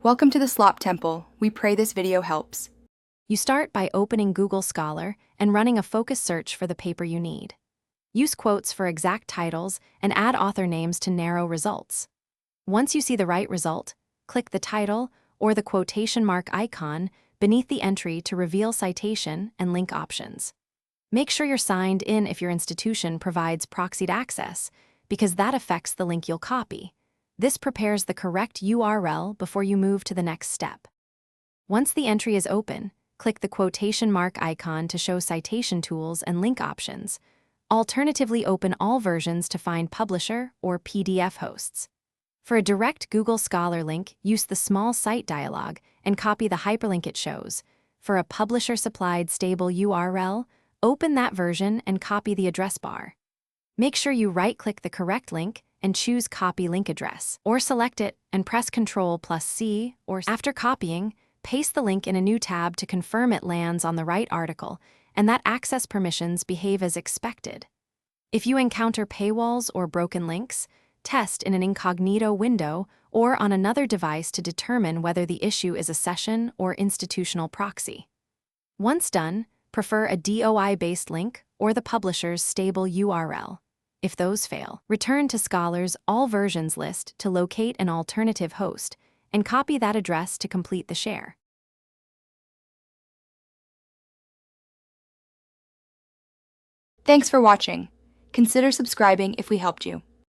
Welcome to the Slop Temple. We pray this video helps. You start by opening Google Scholar and running a focus search for the paper you need. Use quotes for exact titles and add author names to narrow results. Once you see the right result, click the title or the quotation mark icon beneath the entry to reveal citation and link options. Make sure you're signed in if your institution provides proxied access, because that affects the link you'll copy. This prepares the correct URL before you move to the next step. Once the entry is open, click the quotation mark icon to show citation tools and link options. Alternatively, open all versions to find publisher or PDF hosts. For a direct Google Scholar link, use the small site dialog and copy the hyperlink it shows. For a publisher-supplied stable URL, open that version and copy the address bar. Make sure you right-click the correct link and choose Copy Link Address, or select it and press Ctrl+C, or after copying, paste the link in a new tab to confirm it lands on the right article and that access permissions behave as expected. If you encounter paywalls or broken links, test in an incognito window or on another device to determine whether the issue is a session or institutional proxy. Once done, prefer a DOI-based link or the publisher's stable URL. If those fail, return to Scholar's All Versions list to locate an alternative host and copy that address to complete the share. Thanks for watching. Consider subscribing if we helped you.